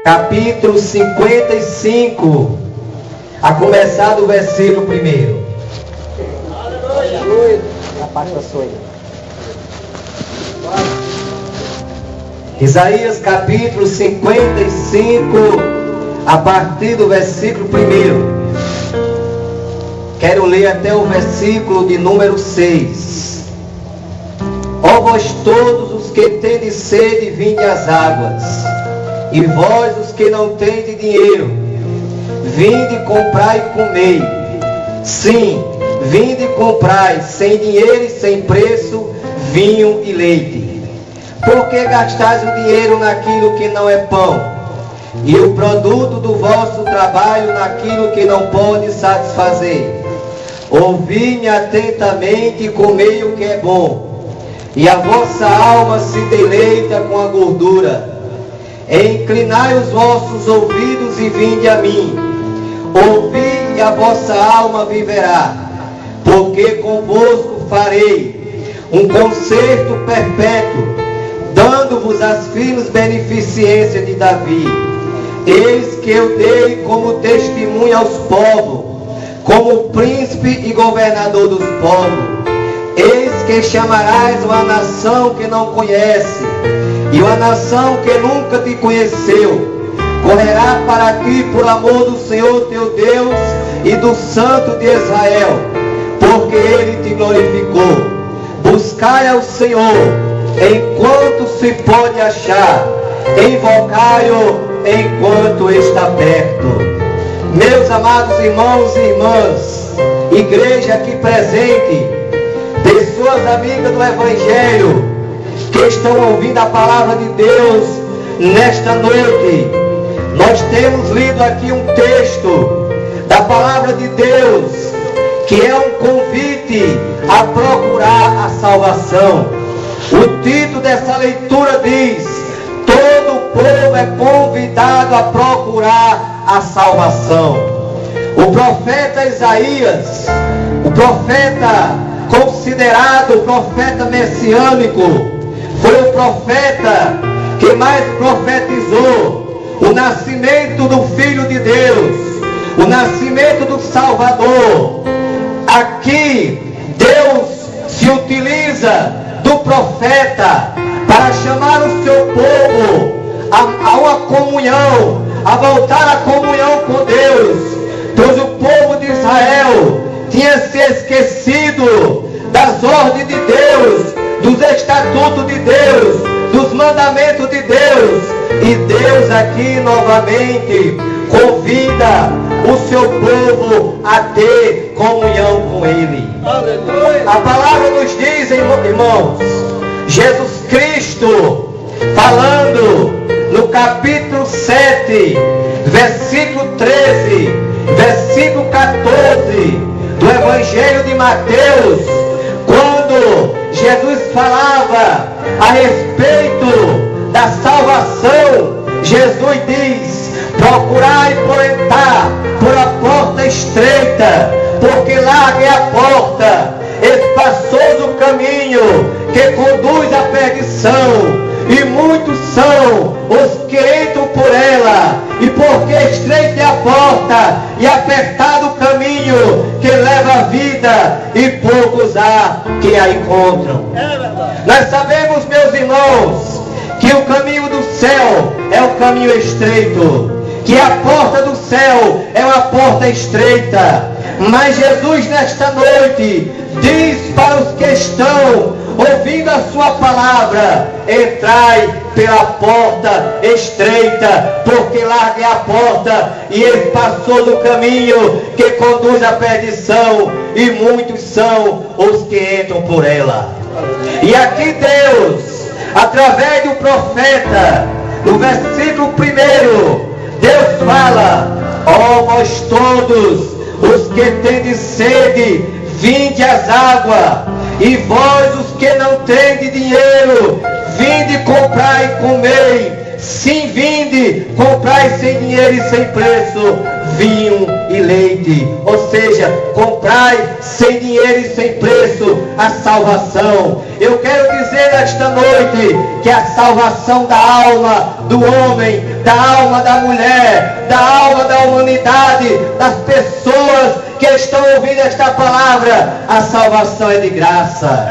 capítulo 55, a começar do versículo 1. Aleluia. A parte da sua. Isaías capítulo 55, a partir do versículo 1. Quero ler até o versículo de número 6. Ó vós todos os que tendes sede, vinde às águas. E vós os que não tendes dinheiro, vinde comprai e comei. Sim, vinde comprai sem dinheiro e sem preço vinho e leite. Porque gastais o dinheiro naquilo que não é pão, e o produto do vosso trabalho naquilo que não pode satisfazer? Ouvi-me atentamente e comei o que é bom, e a vossa alma se deleita com a gordura. Inclinai os vossos ouvidos e vinde a mim. Ouvi e a vossa alma viverá, porque convosco farei um concerto perpétuo, dando-vos as firmes beneficências de Davi. Eis que eu dei como testemunha aos povos, como príncipe e governador dos povos. Eis que chamarás uma nação que não conhece, e uma nação que nunca te conheceu. Correrá para ti por amor do Senhor teu Deus e do Santo de Israel, porque Ele te glorificou. Buscai ao Senhor enquanto se pode achar, invocai-o enquanto está perto. Meus amados irmãos e irmãs, igreja aqui presente, pessoas amigas do Evangelho, que estão ouvindo a palavra de Deus nesta noite, nós temos lido aqui um texto da palavra de Deus, que é um convite a procurar a salvação. O título dessa leitura diz: todo o povo é convidado a procurar a salvação. O profeta Isaías, o profeta considerado o profeta messiânico, foi o profeta que mais profetizou o nascimento do Filho de Deus, o nascimento do Salvador. Aqui Deus se utiliza do profeta para chamar o seu povo a uma comunhão, a voltar à comunhão com Deus, pois o povo de Israel tinha se esquecido das ordens de Deus, dos estatutos de Deus, dos mandamentos de Deus. E Deus aqui novamente convida o seu povo a ter comunhão com Ele. Aleluia. A palavra nos diz, irmãos, Jesus Cristo falando no capítulo 7, versículo 13, versículo 14 do Evangelho de Mateus, quando Jesus falava a respeito da salvação, Jesus diz: procurai por entrar por a porta estreita, porque larga é a porta, espaçoso o caminho que conduz à perdição, e muitos são os que entram por ela, e porque estreita é a porta e apertado o caminho que leva à vida, e poucos há que a encontram. Nós sabemos, meus irmãos, que o caminho do céu é o caminho estreito, que a porta do céu é uma porta estreita. Mas Jesus nesta noite diz para os que estão ouvindo a sua palavra: entrai pela porta estreita, porque larga é a porta e espaçoso o caminho que conduz à perdição, e muitos são os que entram por ela. E aqui Deus, através do profeta, no versículo 1, Deus fala: ó vós todos os que tendes sede, vinde às águas. E vós os que não tendes dinheiro, vinde comprai e comei. Sim, vinde, comprai sem dinheiro e sem preço vinho e leite. Ou seja, comprai sem dinheiro e sem preço a salvação. Eu quero dizer nesta noite que a salvação da alma do homem, da alma da mulher, da alma da humanidade, das pessoas que estão ouvindo esta palavra, a salvação é de graça.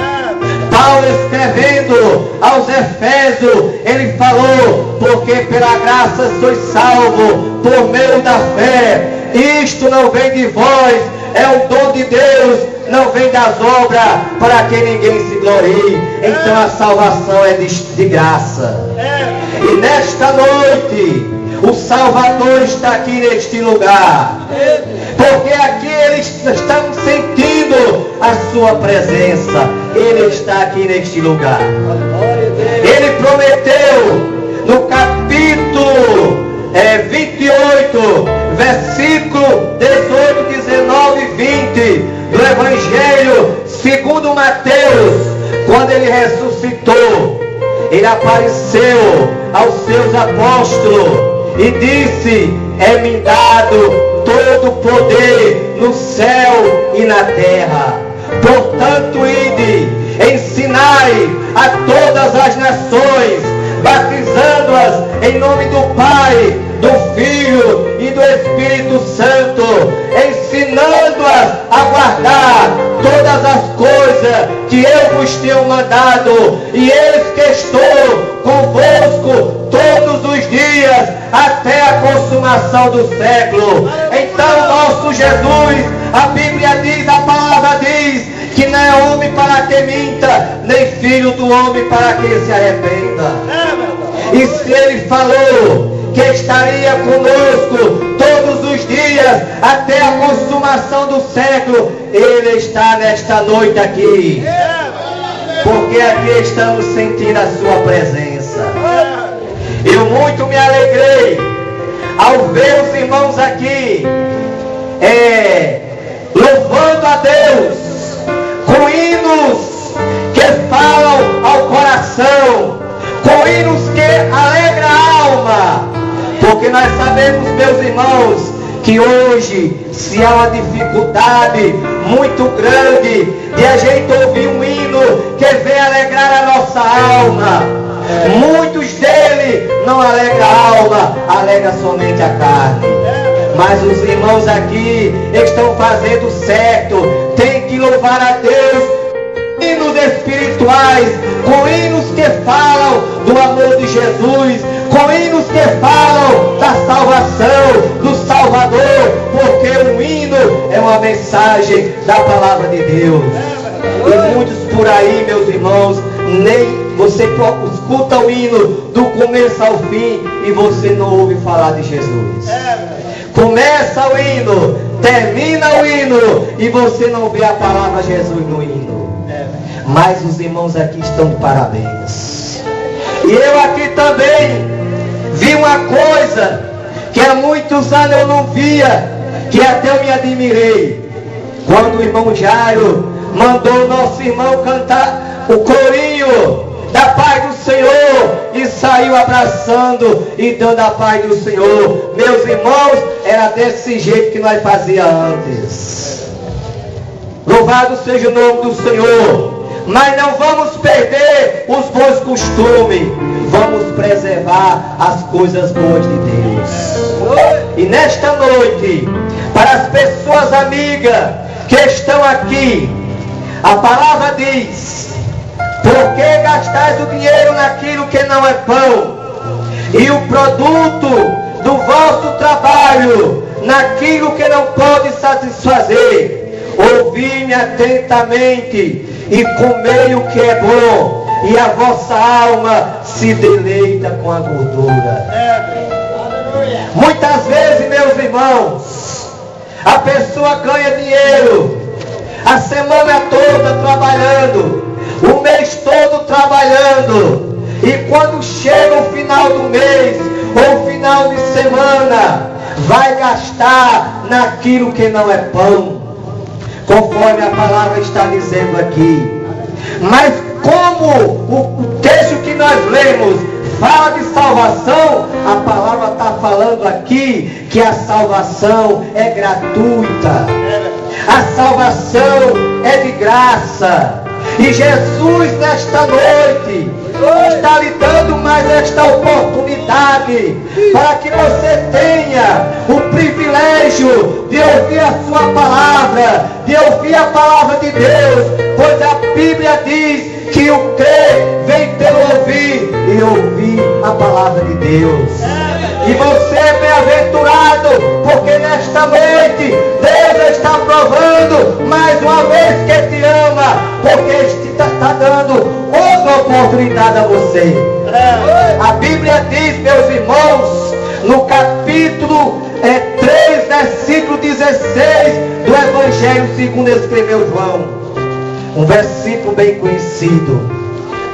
Paulo, escrevendo aos Efésios, ele falou: porque pela graça sois salvos por meio da fé. Isto não vem de vós, é o dom de Deus, não vem das obras, para que ninguém se glorie. Então a salvação é de graça. E nesta noite, o Salvador está aqui neste lugar, porque aqui eles estão sentindo a sua presença. Ele está aqui neste lugar. Ele prometeu no capítulo 28, versículo 18, 19 e 20 do Evangelho segundo Mateus, quando ele ressuscitou, ele apareceu aos seus apóstolos e disse: é-me dado todo o poder no céu e na terra. Portanto, ide, ensinai a todas as nações, batizando-as em nome do Pai, do Filho e do Espírito Santo, ensinando-as a guardar todas as coisas que eu vos tenho mandado, e eis que estou convosco todos os dias, até a consumação do século. Então nosso Jesus, a Bíblia diz, a palavra diz, que não é homem para que minta, nem filho do homem para que se arrependa. E se ele falou que estaria conosco todos os dias, até a consumação do século, ele está nesta noite aqui, porque aqui estamos sentindo a sua presença. Eu muito me alegrei ao ver os irmãos aqui louvando a Deus com hinos que falam ao coração, com hinos que alegram a alma, porque nós sabemos, meus irmãos, que hoje, se há uma dificuldade muito grande de a gente ouvir um hino que vem alegrar a nossa alma, muitos deles não alegram a alma, alegra somente a carne. Mas os irmãos aqui estão fazendo certo, tem que louvar a Deus, hinos espirituais, com hinos que falam do amor de Jesus, com hinos que falam da salvação, do Salvador, porque um hino é uma mensagem da palavra de Deus. E muitos por aí, meus irmãos, nem você escuta o hino do começo ao fim e você não ouve falar de Jesus. Começa o hino, termina o hino e você não vê a palavra Jesus no hino. Mas os irmãos aqui estão de parabéns. E eu aqui também vi uma coisa que há muitos anos eu não via, que até eu me admirei. Quando o irmão Jairo mandou o nosso irmão cantar o corinho da paz do Senhor e saiu abraçando e dando a paz do Senhor. Meus irmãos, era desse jeito que nós fazíamos antes. Louvado seja o nome do Senhor. Mas não vamos perder os bons costumes, vamos preservar as coisas boas de Deus. E nesta noite, para as pessoas amigas que estão aqui, a palavra diz: por que gastais o dinheiro naquilo que não é pão, e o produto do vosso trabalho naquilo que não pode satisfazer? Ouvi-me atentamente e comei o que é bom, e a vossa alma se deleita com a gordura. Muitas vezes, meus irmãos, a pessoa ganha dinheiro a semana toda trabalhando, o mês todo trabalhando, e quando chega o final do mês ou o final de semana, vai gastar naquilo que não é pão, conforme a palavra está dizendo aqui. Mas como o texto que nós lemos fala de salvação, a palavra está falando aqui que a salvação é gratuita. A salvação é de graça. E Jesus nesta noite está lhe dando mais esta oportunidade para que você tenha o privilégio de ouvir a sua palavra, de ouvir a palavra de Deus, pois a Bíblia diz que o crer vem pelo ouvir e ouvir a palavra de Deus. E você é bem-aventurado, porque nesta noite Deus está provando mais uma vez que te ama, porque está dando outra oportunidade a você. A Bíblia diz, meus irmãos, no capítulo 3, versículo 16 do Evangelho segundo escreveu João, um versículo bem conhecido: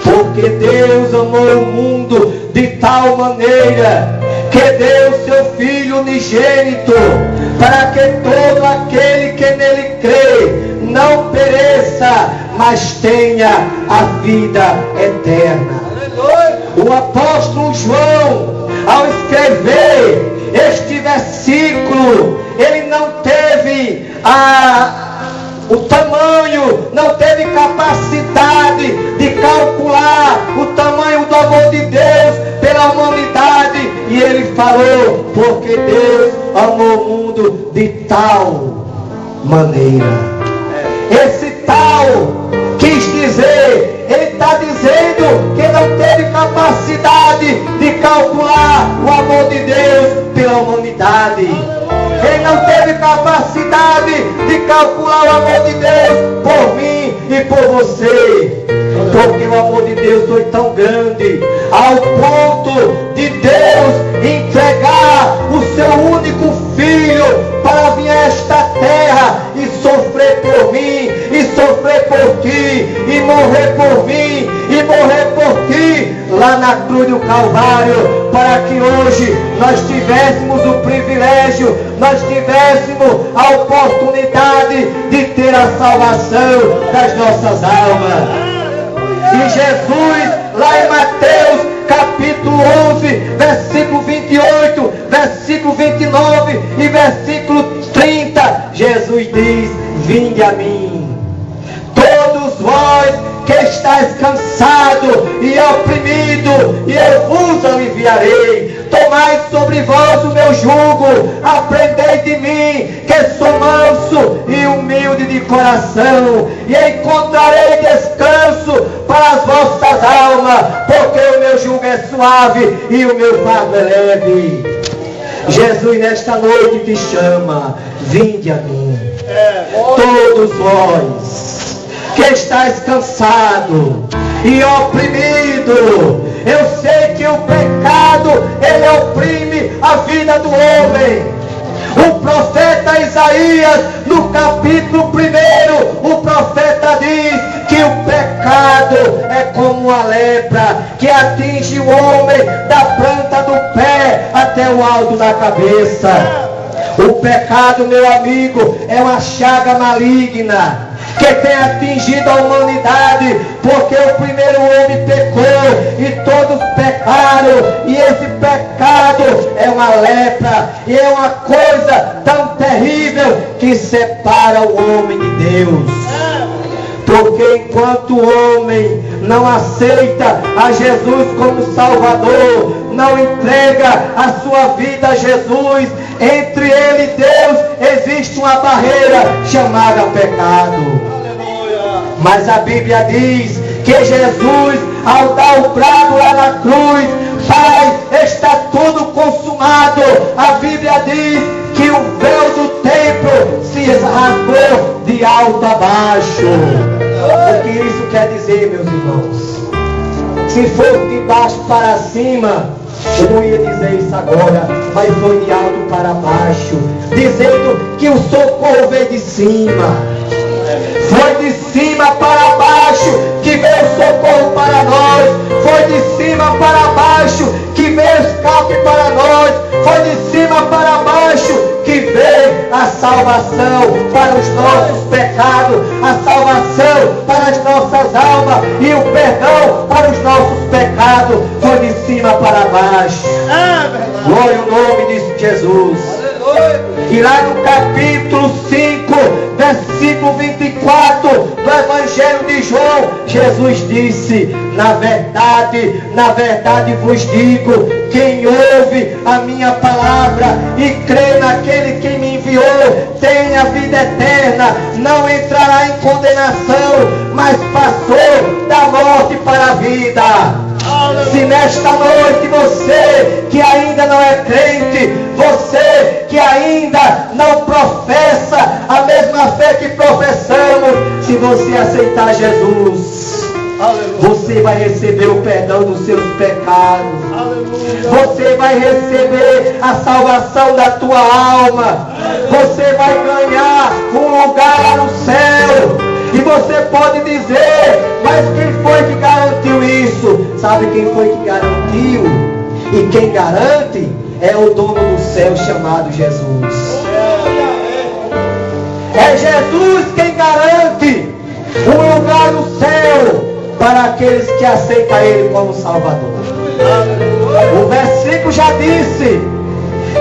porque Deus amou o mundo de tal maneira que deu seu Filho unigênito, para que todo aquele que nele crê não pereça, mas tenha a vida eterna. O apóstolo João, ao escrever este versículo, ele não teve o tamanho, não teve capacidade de calcular o tamanho do amor de Deus pela humanidade. E ele falou, porque Deus amou o mundo de tal maneira. Esse tal quis dizer, ele está dizendo que não teve capacidade de calcular o amor de Deus pela humanidade. Ele não teve capacidade de calcular o amor de Deus por mim e por você. Porque o amor de Deus foi tão grande, ao ponto de Deus entregar o seu único Filho para vir a esta terra e sofrer por mim, e sofrer por ti, e morrer por mim, e morrer por ti, lá na cruz do Calvário, para que hoje nós tivéssemos o privilégio, nós tivéssemos a oportunidade de ter a salvação das nossas almas. E Jesus, lá em Mateus capítulo 11, versículo 28, versículo 29 e versículo 30, Jesus diz: vinde a mim, todos vós que estáis cansados e oprimidos, e eu vos aliviarei. Tomai sobre vós o meu jugo, aprendei de mim, que sou manso e humilde de coração, e encontrarei descanso para as vossas almas, porque o meu jugo é suave e o meu fardo é leve. Jesus nesta noite te chama: vinde a mim, todos vós que estáis cansado e oprimido. Eu sei que o pecado, ele oprime a vida do homem. O profeta Isaías, no capítulo 1, o profeta diz que o pecado é como uma lepra que atinge o homem da planta do pé até o alto da cabeça. O pecado, meu amigo, é uma chaga maligna que tem atingido a humanidade, porque o primeiro homem pecou e todos pecaram, e esse pecado é uma lepra, e é uma coisa tão terrível que separa o homem de Deus. Porque enquanto o homem não aceita a Jesus como Salvador, não entrega a sua vida a Jesus, entre ele e Deus existe uma barreira chamada pecado. Mas a Bíblia diz que Jesus, ao dar o brado lá na cruz, Pai, está tudo consumado. A Bíblia diz que o véu do templo se rasgou de alto a baixo. O que isso quer dizer, meus irmãos? Se fosse de baixo para cima, eu não ia dizer isso agora, mas foi de alto para baixo, dizendo que o socorro veio de cima. Foi de cima para baixo que veio o socorro para nós. Foi de cima para baixo que veio o escape para nós. Foi de cima para baixo que veio a salvação para os nossos pecados, a salvação para as nossas almas e o perdão para os nossos pecados foi de cima para baixo. Glória ao nome de Jesus. E lá no capítulo 5, versículo 24 do Evangelho de João, Jesus disse: na verdade vos digo, quem ouve a minha palavra e crê naquele que me enviou, tem a vida eterna, não entrará em condenação, mas passou da morte para a vida. Se nesta noite você que ainda não é crente, você que ainda não professa a mesma fé que professamos, se você aceitar Jesus, você vai receber o perdão dos seus pecados. Você vai receber a salvação da tua alma. Você vai ganhar um lugar no céu. E você pode dizer: mas quem foi que garantiu isso? Sabe quem foi que garantiu? E quem garante é o dono do céu, chamado Jesus. É Jesus quem garante um lugar no céu para aqueles que aceitam Ele como Salvador. O versículo já disse,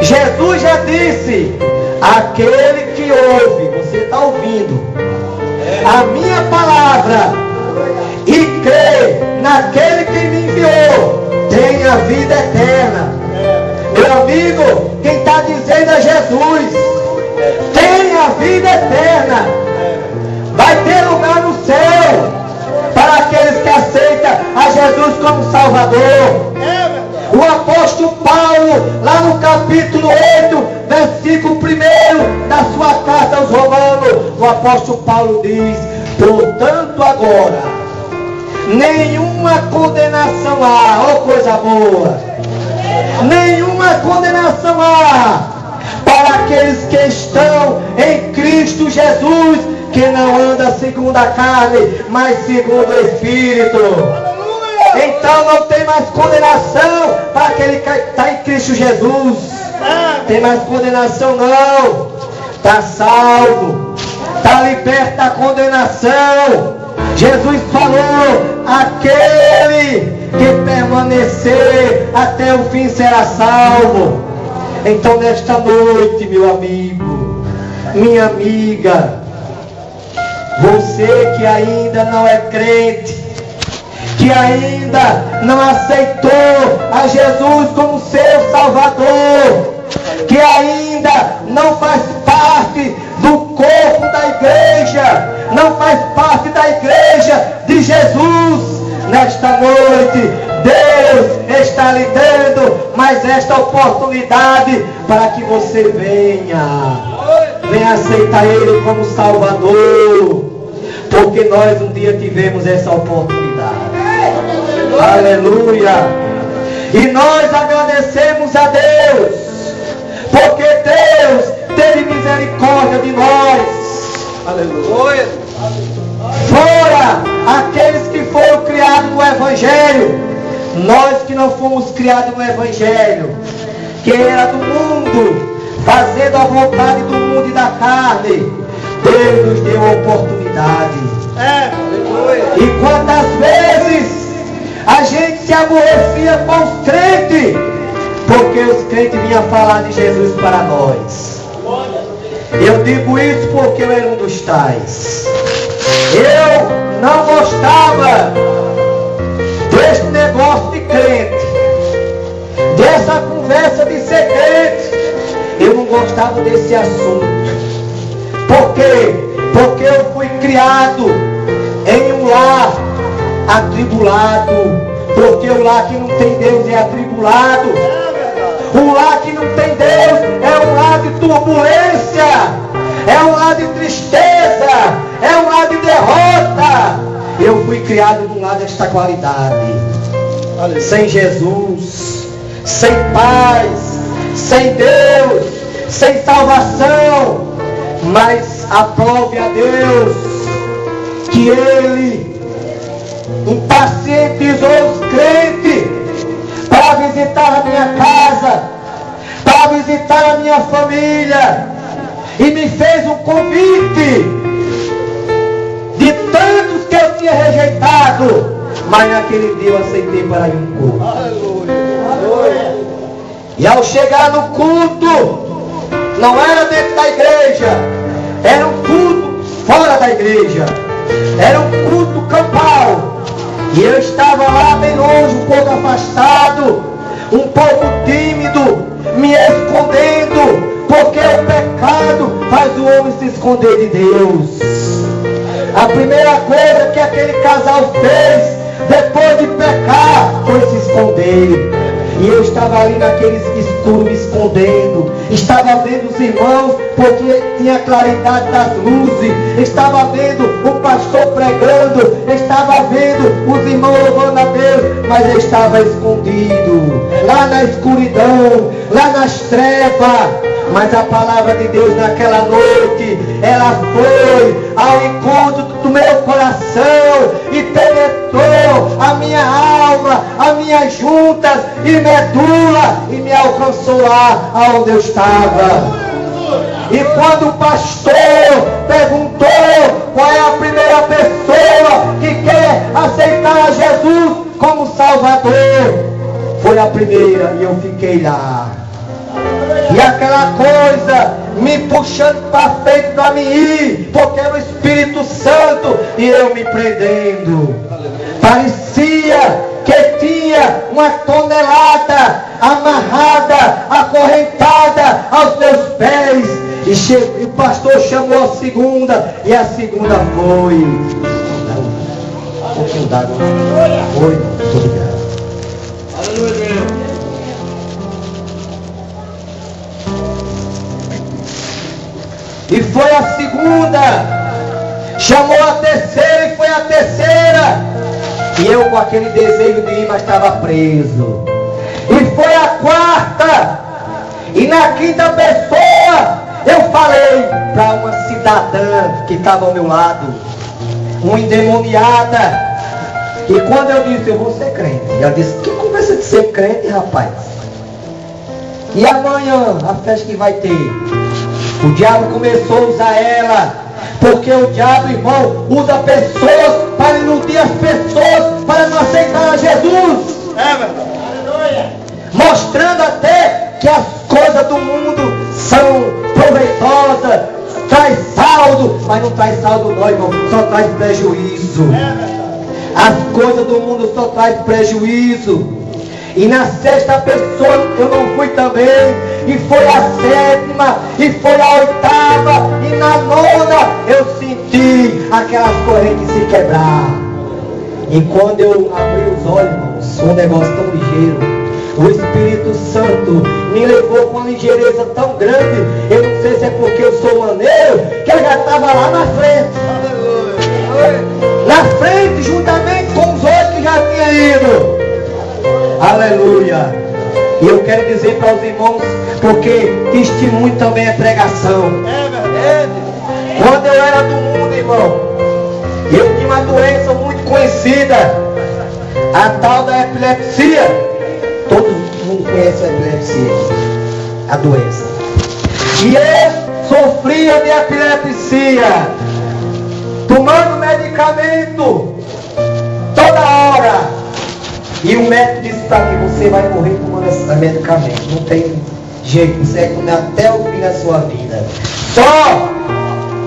Jesus já disse: aquele que ouve, você está ouvindo a minha palavra e crê naquele que me enviou, tem a vida eterna. Meu amigo, quem está dizendo é Jesus. Tem a vida eterna. Vai ter lugar no céu para aqueles que aceitam a Jesus como Salvador. O apóstolo Paulo, lá no capítulo 8, versículo 1 da sua carta aos Romanos, o apóstolo Paulo diz: portanto agora, nenhuma condenação há, ó coisa boa, nenhuma condenação há para aqueles que estão em Cristo Jesus, que não anda segundo a carne, mas segundo o Espírito. Então não tem mais condenação para aquele que está em Cristo Jesus. Tem mais condenação não. Está salvo, está liberto da condenação. Jesus falou: aquele que permanecer até o fim será salvo. Então nesta noite, meu amigo, minha amiga, você que ainda não é crente, que ainda não aceitou a Jesus como seu Salvador, que ainda não faz parte do corpo da igreja, não faz parte da igreja de Jesus, nesta noite Deus está lhe dando mais esta oportunidade para que você venha aceitar Ele como Salvador, porque nós um dia tivemos essa oportunidade. Aleluia! E nós agradecemos a Deus, porque Deus teve misericórdia de nós. Aleluia! Fora aqueles que foram criados no Evangelho, nós que não fomos criados no Evangelho, que era do mundo, fazendo a vontade do mundo e da carne, Deus nos deu a oportunidade. E quantas vezes a gente se aborrecia com os crentes, porque os crentes vinham falar de Jesus para nós. Eu digo isso porque eu era um dos tais. Eu não gostava deste negócio de crente, dessa conversa de ser crente. Eu não gostava desse assunto. Por quê? Porque eu fui criado em um lar atribulado. Porque o lar que não tem Deus é atribulado. O lar que não tem Deus é um lar de turbulência, é um lar de tristeza, é um lar de derrota. Eu fui criado num lar desta qualidade. Sem Jesus, sem paz, sem Deus, sem salvação. Mas aprove a Deus que Ele impacientizou os crentes para visitar a minha casa, para visitar a minha família. e me fez um convite de tantos que eu tinha rejeitado, mas naquele dia eu aceitei para ir um culto. Aleluia. E ao chegar no culto, não era dentro da igreja, era um culto fora da igreja, era um culto campal. E eu estava lá bem longe, um pouco afastado, um pouco tímido, me escondendo, porque o pecado faz o homem se esconder de Deus. A primeira coisa que aquele casal fez depois de pecar foi se esconder. E eu estava ali naquele escuro me escondendo. Estava vendo os irmãos, porque tinha claridade das luzes. Estava vendo o pastor pregando. Estava vendo os irmãos louvando a Deus. Mas eu estava escondido, lá na escuridão, lá nas trevas. Mas a palavra de Deus naquela noite, ela foi ao encontro do meu coração e penetrou a minha alma, as minhas juntas e medula e me alcançou lá aonde eu estava. E quando o pastor perguntou qual é a primeira pessoa que quer aceitar a Jesus como Salvador, foi a primeira e eu fiquei lá. E aquela coisa me puxando para frente para mim ir, porque era o Espírito Santo e eu me prendendo. Parecia que tinha uma tonelada amarrada, acorrentada aos meus pés. E o pastor chamou a segunda, e a segunda foi. Um pouquinho d'água. Foi, muito obrigado. Aleluia. E foi a segunda, chamou a terceira e foi a terceira. E eu com aquele desejo de ir, mas estava preso. E foi a quarta. E na quinta pessoa, eu falei para uma cidadã que estava ao meu lado, uma endemoniada. E quando eu disse, eu vou ser crente, ela disse, que conversa de ser crente, rapaz? E amanhã, a festa que vai ter? O diabo começou a usar ela, porque o diabo, irmão, usa pessoas para iludir as pessoas, para não aceitar a Jesus. É verdade. Mostrando até que as coisas do mundo são proveitosas, traz saldo, mas não traz saldo não, irmão, só traz prejuízo. As coisas do mundo só traz prejuízo. E na sexta pessoa eu não fui também, e foi a sétima, e foi a oitava, e na nona eu senti aquelas correntes se quebrar. E quando eu abri os olhos, irmãos, um negócio tão ligeiro, o Espírito Santo me levou com uma ligeireza tão grande, eu não sei se é porque eu sou maneiro, que eu já estava lá na frente. Na frente, juntamente com os outros que já tinham ido. Aleluia. E eu quero dizer para os irmãos, porque testemunho também é pregação. É verdade. Quando eu era do mundo, irmão, eu tinha uma doença muito conhecida, a tal da epilepsia. Todo mundo conhece a epilepsia, a doença. E eu sofria de epilepsia, tomando medicamento toda hora. E o médico disse para mim, você vai morrer tomando esse medicamento. Não tem jeito, você vai comer até o fim da sua vida. Só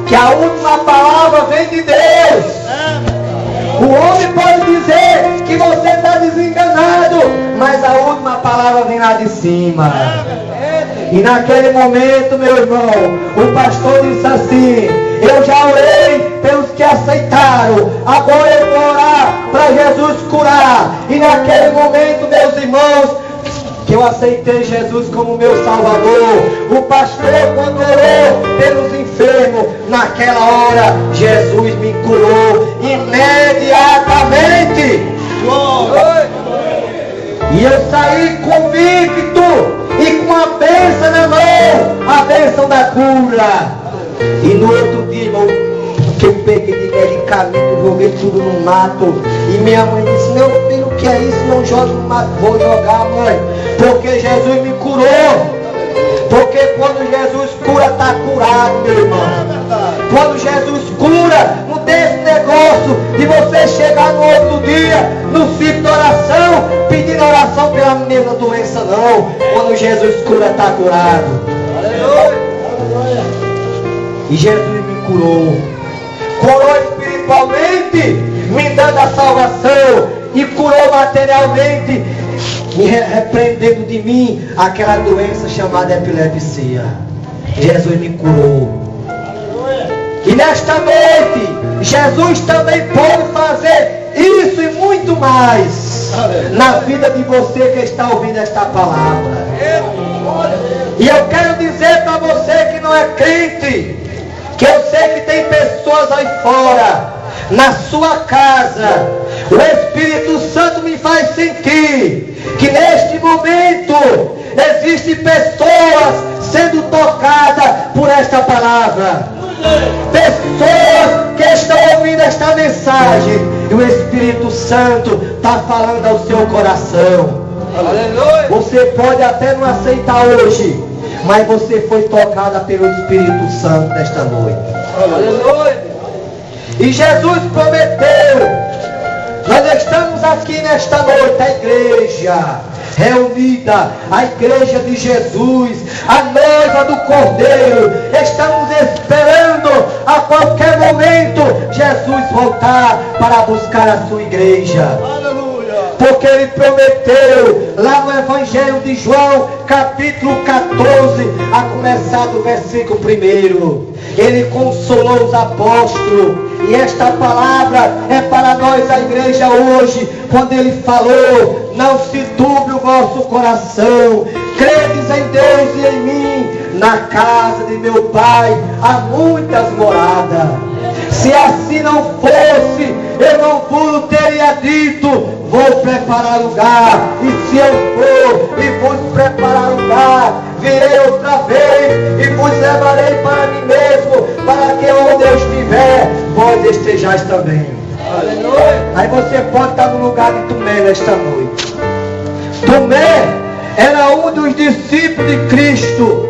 que a última palavra vem de Deus. O homem pode dizer que você está desenganado, mas a última palavra vem lá de cima. E naquele momento, meu irmão, o pastor disse assim, eu já orei pelos que aceitaram, agora eu vou orar para Jesus curar. E naquele momento, meus irmãos, que eu aceitei Jesus como meu Salvador, o pastor, quando orou pelos enfermos, naquela hora Jesus me curou imediatamente. E eu saí convicto e com a bênção na mão, a bênção da cura. E no outro dia, irmão, que eu peguei de medicamento, joguei tudo no mato. E minha mãe disse, meu filho, o que é isso? Não joga no mato. Vou jogar, mãe, porque Jesus me curou. Porque quando Jesus cura está curado, meu irmão. Quando Jesus cura, não tem esse negócio de você chegar no outro dia, no ciclo de oração, pedindo oração pela mesma doença, não. Quando Jesus cura, está curado. E Jesus me curou. Curou espiritualmente, me dando a salvação. E curou materialmente, me repreendendo de mim aquela doença chamada epilepsia. Jesus me curou. E nesta noite, Jesus também pode fazer isso e muito mais na vida de você que está ouvindo esta palavra. E eu quero dizer para você que não é crente, que eu sei que tem pessoas aí fora, na sua casa, o Espírito Santo me faz sentir que neste momento existem pessoas sendo tocadas por esta palavra. Pessoas que estão ouvindo esta mensagem e o Espírito Santo está falando ao seu coração. Aleluia. Você pode até não aceitar hoje, mas você foi tocada pelo Espírito Santo nesta noite. Aleluia. E Jesus prometeu. Nós estamos aqui nesta noite, a igreja reunida, a igreja de Jesus, a noiva do Cordeiro. Estamos esperando a qualquer momento Jesus voltar para buscar a sua igreja. Aleluia. Porque Ele prometeu lá no Evangelho de João, capítulo 14, a começar do versículo 1. Ele consolou os apóstolos. E esta palavra é para nós, a igreja, hoje, quando Ele falou: não se turbe o vosso coração, credes em Deus e em mim, na casa de meu Pai há muitas moradas. Se assim não fosse, eu não vos teria dito: vou preparar lugar. E se eu for e vos preparar lugar, virei outra vez e vos levarei para mim mesmo, para que onde eu estiver, vós estejais também. Aleluia. Aí você pode estar no lugar de Tomé nesta noite. Tomé era um dos discípulos de Cristo,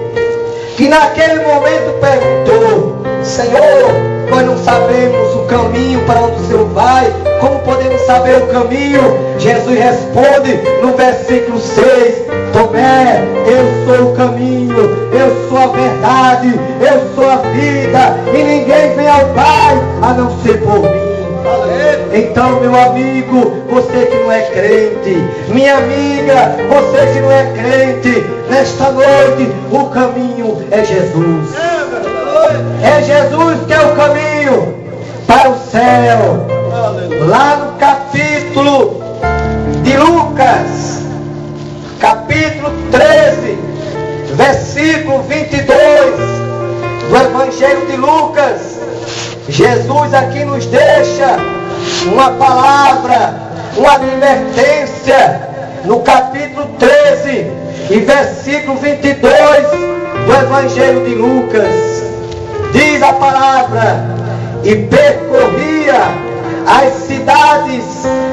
que naquele momento perguntou: Senhor, nós não sabemos o caminho para onde o Senhor vai, como podemos saber o caminho? Jesus responde no versículo 6: Tomé, eu sou o caminho, eu sou a verdade, eu sou a vida, e ninguém vem ao Pai a não ser por mim. Então, meu amigo, você que não é crente, minha amiga, você que não é crente, nesta noite o caminho é Jesus. É Jesus que é o caminho para o céu. Lá no capítulo de Lucas, capítulo 13, versículo 22 do Evangelho de Lucas, Jesus aqui nos deixa uma palavra, uma advertência, no capítulo 13 e versículo 22 do Evangelho de Lucas. Diz a palavra: e percorria as cidades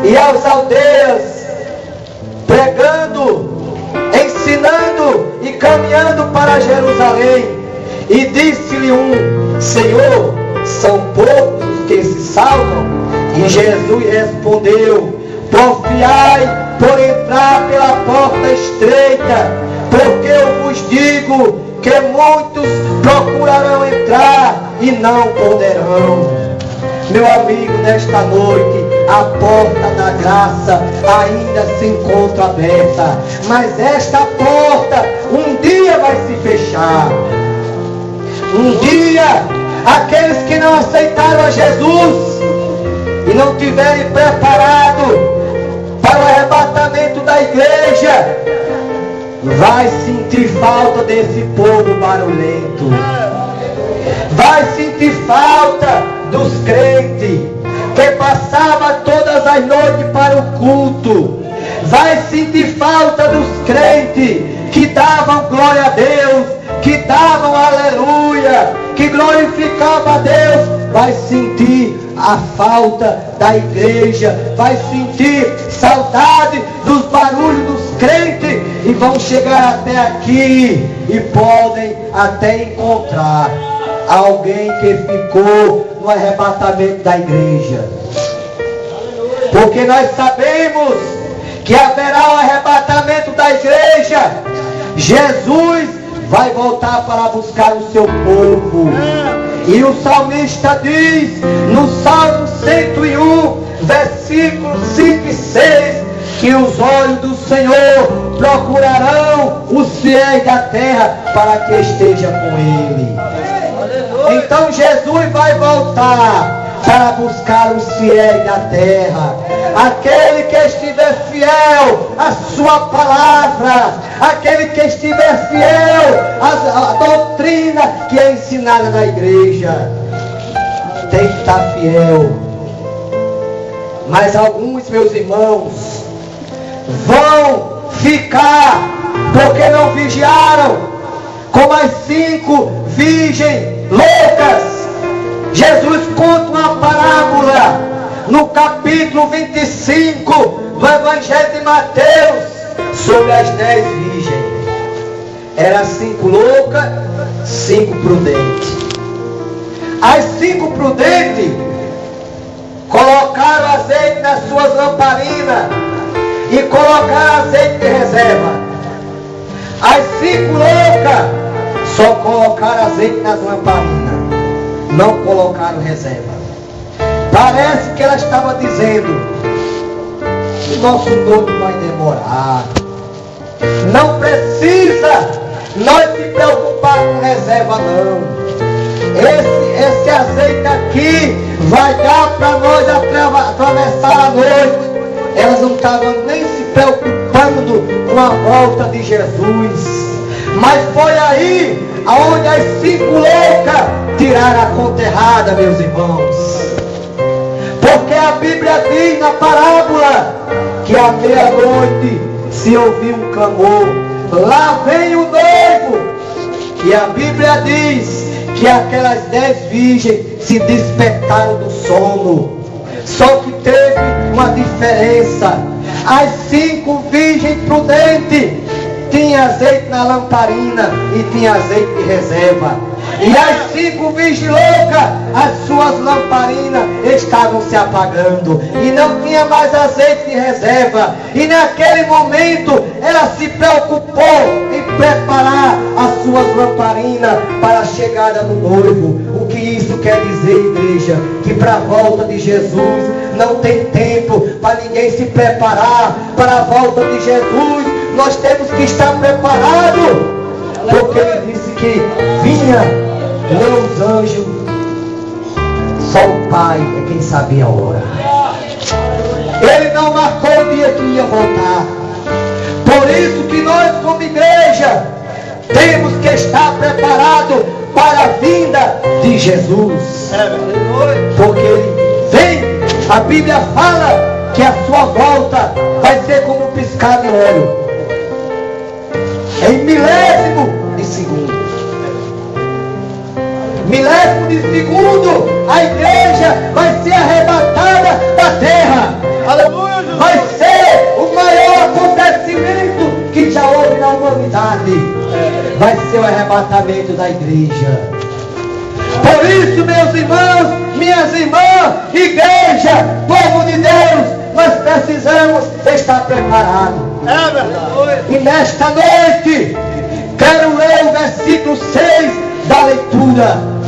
e as aldeias, pregando, ensinando e caminhando para Jerusalém. E disse-lhe um: Senhor, são poucos os que se salvam? E Jesus respondeu: porfiai por entrar pela porta estreita, porque eu vos digo que muitos procurarão entrar e não poderão. Meu amigo, nesta noite a porta da graça ainda se encontra aberta, mas esta porta um dia vai se fechar. Um dia, aqueles que não aceitaram a Jesus e não tiverem preparado para o arrebatamento da igreja, vai sentir falta desse povo barulhento. Vai sentir falta dos crentes que passavam todas as noites para o culto. Vai sentir falta dos crentes que davam glória a Deus, que davam aleluia, que glorificavam a Deus. Vai sentir a falta da igreja, vai sentir saudade dos barulhos dos crentes e vão chegar até aqui e podem até encontrar alguém que ficou no arrebatamento da igreja. Porque nós sabemos que haverá o arrebatamento da igreja. Jesus vai voltar para buscar o seu povo. E o salmista diz no Salmo 101, versículos 5 e 6, que os olhos do Senhor procurarão os fiéis da terra para que esteja com ele. Então Jesus vai voltar para buscar os fiéis da terra. Aquele que estiver fiel à sua palavra, aquele que estiver fiel à doutrina que é ensinada na igreja, tem que estar fiel. Mas alguns, meus irmãos, vão ficar porque não vigiaram, como as 5 virgens loucas. Jesus conta uma parábola no capítulo 25 do Evangelho de Mateus sobre as 10 virgens. Eram 5 loucas, 5 prudentes. As 5 prudentes colocaram azeite nas suas lamparinas e colocaram azeite de reserva. As 5 loucas só colocaram azeite nas lamparinas, não colocaram reserva. Parece que ela estava dizendo: o nosso noivo vai demorar, não precisa nós se preocupar com reserva não. Esse azeite aqui vai dar para nós atravessar a noite. Elas não estavam nem se preocupando com a volta de Jesus. Mas foi aí aonde as 5 loucas tiraram a conta errada, meus irmãos. Porque a Bíblia diz na parábola que à meia-noite se ouviu um clamor: lá vem o noivo. E a Bíblia diz que aquelas 10 virgens se despertaram do sono. Só que teve uma diferença. As 5 virgens prudentes tinham azeite na lamparina e tinha azeite de reserva. E as 5 virgens loucas, as suas lamparinas estavam se apagando e não tinha mais azeite de reserva. E naquele momento ela se preocupou em preparar as suas lamparinas para a chegada do noivo. O que isso quer dizer, igreja? Que para a volta de Jesus não tem tempo para ninguém se preparar para a volta de Jesus. Nós temos que estar preparados, porque ele disse que vinha não os anjos, só o Pai é quem sabia a hora. Ele não marcou o dia que ia voltar. Por isso que nós, como igreja, temos que estar preparados para a vinda de Jesus. Porque ele vem. A Bíblia fala que a sua volta vai ser como um piscar de olho, em milésimo de segundo. Milésimo de segundo, a igreja vai ser arrebatada da terra. Aleluia! Vai ser o maior acontecimento que já houve na humanidade. Vai ser o arrebatamento da igreja. Por isso, meus irmãos, minhas irmãs, igreja, povo de Deus, nós precisamos estar preparados. É verdade. E nesta noite, quero ler o versículo 6 da leitura.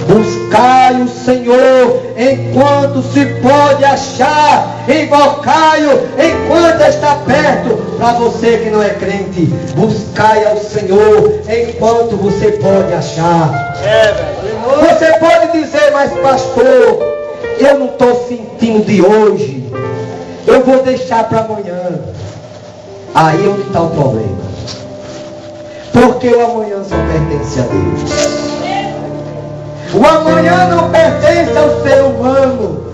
Buscai o Senhor enquanto se pode achar, invocai-o enquanto está perto. Para você que não é crente, buscai ao Senhor enquanto você pode achar. Você pode dizer: mas pastor, eu não estou sentindo de hoje, eu vou deixar para amanhã. Aí onde está o problema? Porque o amanhã só pertence a Deus. O amanhã não pertence ao ser humano.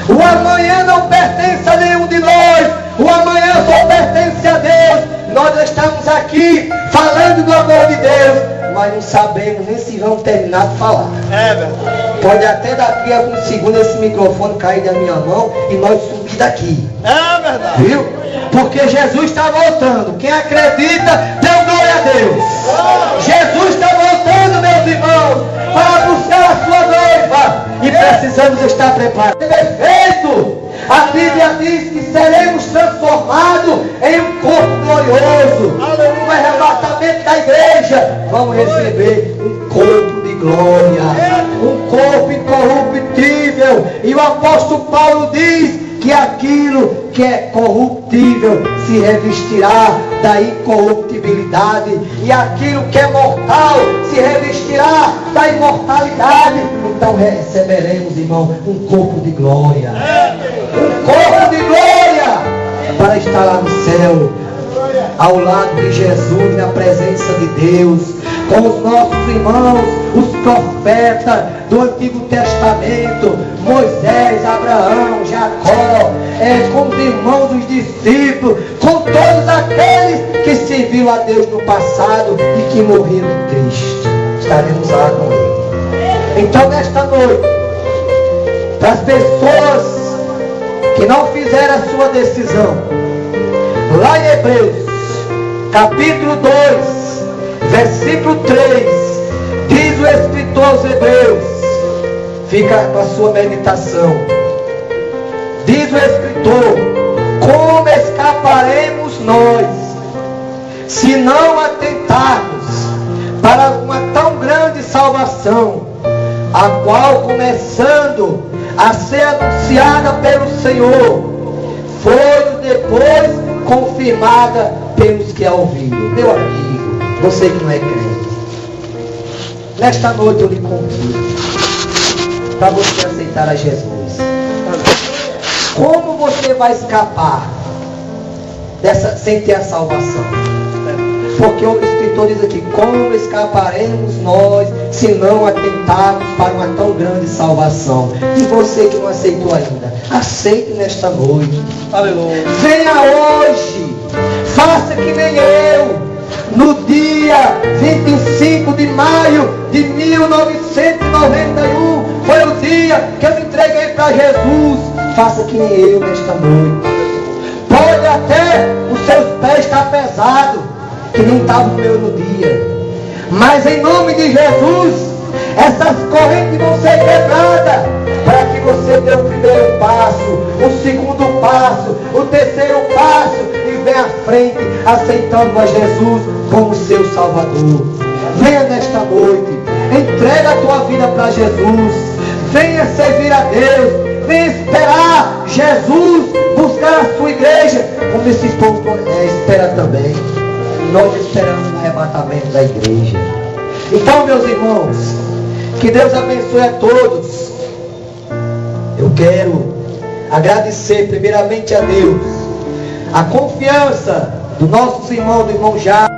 O amanhã não pertence a nenhum de nós. O amanhã só pertence a Deus. Nós estamos aqui falando do amor de Deus, mas não sabemos nem se vamos terminar de falar. É verdade. Pode até daqui a alguns segundos esse microfone cair da minha mão e nós subir daqui. É verdade. Viu? porque Jesus está voltando. Quem acredita, dê glória a Deus. Jesus está voltando, meus irmãos, para buscar a sua noiva, e precisamos estar preparados. Perfeito! A Bíblia diz que seremos transformados em um corpo glorioso. No arrebatamento da igreja, vamos receber um corpo de glória, um corpo incorruptível. E o apóstolo Paulo diz que aquilo que é corruptível se revestirá da incorruptibilidade, e aquilo que é mortal se revestirá da imortalidade. Então receberemos, irmão, um corpo de glória, um corpo de glória, para estar lá no céu, ao lado de Jesus, na presença de Deus, com os nossos irmãos, os profetas do Antigo Testamento, Moisés, Abraão, Jacó, com os irmãos, os discípulos, com todos aqueles que serviram a Deus no passado e que morreram em Cristo. Estaremos lá com Ele. Então, nesta noite, para as pessoas que não fizeram a sua decisão, lá em Hebreus, capítulo 2, versículo 3, diz o escritor aos Hebreus, fica para a sua meditação, diz o escritor: como escaparemos nós, se não atentarmos para uma tão grande salvação, a qual, começando a ser anunciada pelo Senhor, foi depois confirmada pelos que a ouviram. Meu amigo, você que não é crente, nesta noite eu lhe convido para você aceitar a Jesus. Como você vai escapar dessa sem ter a salvação? Porque o escritor diz aqui: como escaparemos nós se não atentarmos para uma tão grande salvação? E você que não aceitou ainda, aceite nesta noite. Aleluia. Venha hoje, faça que nem eu. No dia 25 de maio de 1991, foi o dia que eu me entreguei para Jesus. Faça que nem eu nesta noite. Pode até os seus pés estar pesados, que nem estava o meu no dia, mas em nome de Jesus, essas correntes vão ser quebradas, para que você dê o primeiro passo, o segundo passo, o terceiro passo, e venha à frente, aceitando a Jesus como seu Salvador. Venha nesta noite, entrega a tua vida para Jesus, venha servir a Deus, venha esperar Jesus, buscar a sua igreja, como esse povo espera também. Nós esperamos o arrebatamento da igreja. Então, meus irmãos, que Deus abençoe a todos. Eu quero agradecer primeiramente a Deus a confiança do nosso irmão, do irmão Jairo.